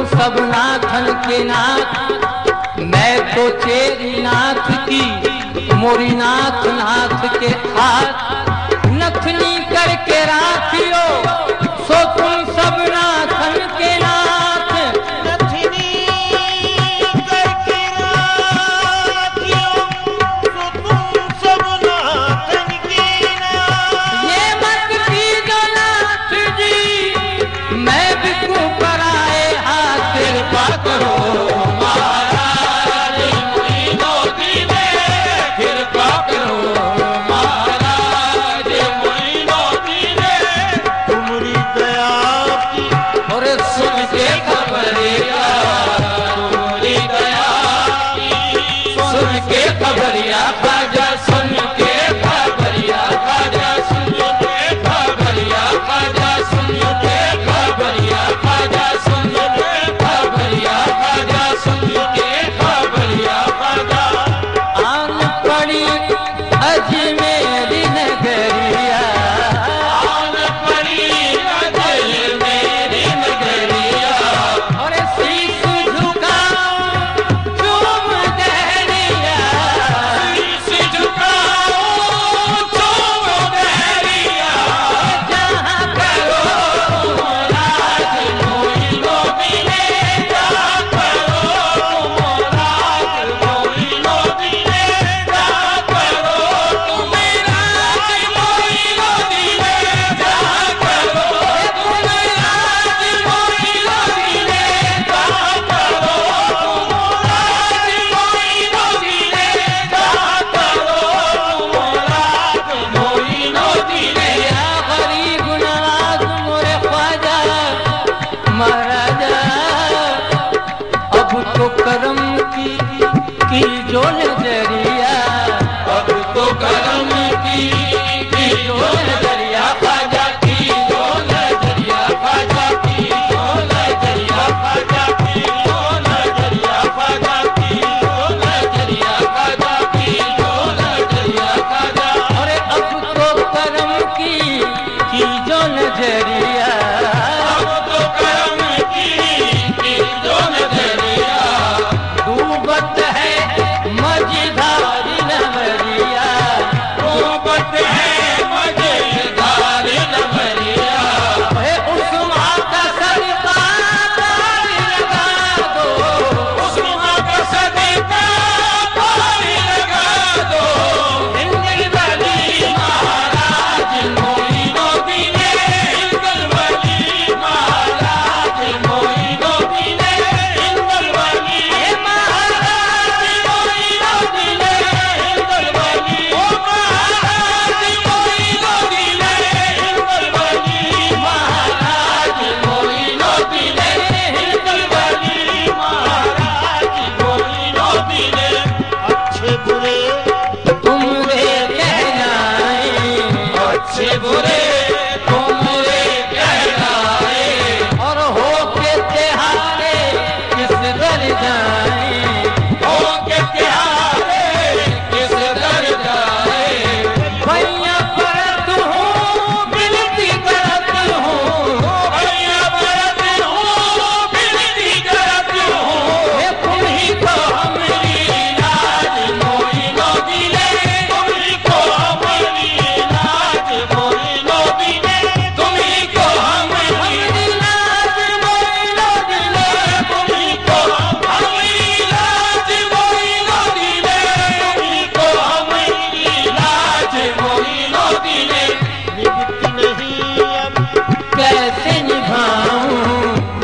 सब नाथन के नाथ, मैं तो चेरी नाथ की, मोरी नाथ नाथ के हाथ नथनी करके राखियो, सो तुम सब नाथन के नाथ, नथनी करके राखियो, सो तुम सब नाथन के नाथ। ये मत कीजो नाथ जी, मैं बिकूं पराए हाथ, कृपा करो महाराज मुरीदों की, कृपा करो महाराज की जो नजरिया, अब तो करम की जो नजरिया, ख्वाजा की जो नजरिया, ख्वाजा की जो नजरिया, ख्वाजा की जो नजरिया, ख्वाजा की जो नजरिया, ख्वाजा की जो नजरिया, ख्वाजा। अरे अब तो करम की जो नजरिया, अब तो करम की जो नजरिया, डूबत है मझधारी नवरिया, डूबत है मझधार नवरिया। है उस माँ का सदका पार लगा दो, उस माँ का सदका पार लगा दो। जिंदगी वाली महाराज मोइनुद्दीन, हिंदुल वली, महाराज मोइनुद्दीन, हिंदुल वली, महाराज मोइनुद्दीन, हिंदुल वली, ओ महाराज मोइनुद्दीन, हिंदुल वली, महाराज मोइनुद्दीन, हिंदुल वली, महाराज मोइनुद्दीन। अच्छे बुरे तुमरे कहनाए, अच्छे बुरे तुमरे कहलाए, और हो के तिहारे किस दर जाए, हो के तिहारे किस दर जाए। भैया परत हूँ बिनती करत हूँ, भैया बरत हूँ बिनती करत हूँ, हे तुम ही तो हमारी लाज मोइनुद्दीन, तुम ही को हमारी लाज मोइनुद्दीन, तुम ही को हमारी लाज मोइनुद्दीन, तुम ही को हमारी लाज मोइनुद्दीन, तुम ही को हमारी लाज मोइनुद्दीन। निभती नहीं अब, कैसे निभाऊं,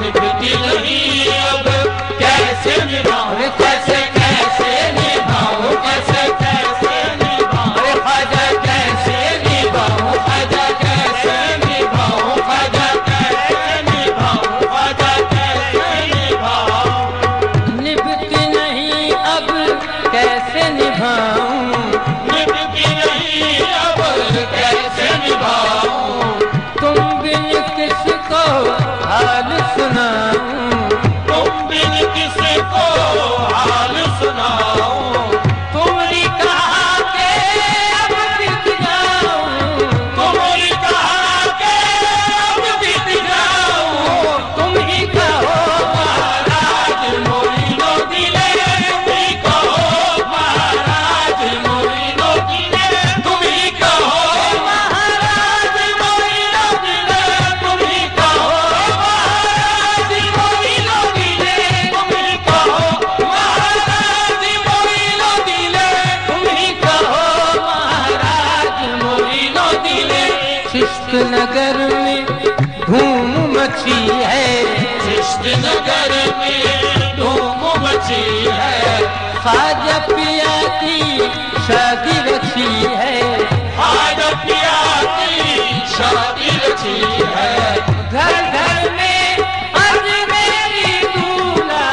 निभती नहीं अब, कैसे निभाऊं, कैसे कैसे निभाऊं, कैसे कैसे निभाऊं, अरे ख्वाजा कैसे निभाऊं, ख्वाजा कैसे निभाऊं, ख्वाजा कैसे निभाऊं, ख्वाजा कैसे निभाऊं। निभती नहीं अब कैसे निभाऊं, निभती नहीं अब, कैसे निभाऊं। तुम बिन किसको हाल सुनाऊं, तुम बिन किसको हाल सुनाऊं। तुम्हारी कहा के अब बीत जाऊं, तुम्हारी कहा के अब बीत जाऊं। तुम ही कहो महाराज मोइनुद्दीन, तुम ही कहो महाराज मोइनुद्दीन, तुम ही कहो महाराज मोइनुद्दीन, तुम ही कहो महाराज मोइनुद्दीन, तुम ही कहो महाराज मोइनुद्दीन, तुम ही कहो महाराज मोइनुद्दीन। शिष्ट नगर में धूम मची है, चिश्त नगर में धूम मची है, ख्वाजा पिया की शादी रची है, आज पिया की शादी रची है। घर घर में अज मेरी दूल्हा,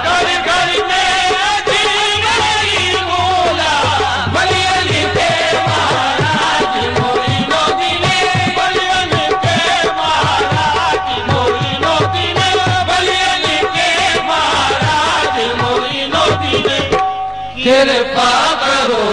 घर घर में अजमेरी मौला, बलियन के महाराज मोइनुद्दीन, बलियन के महाराज मोइनुद्दीन, बलियन के महाराज मोइनुद्दीन। कृपा करो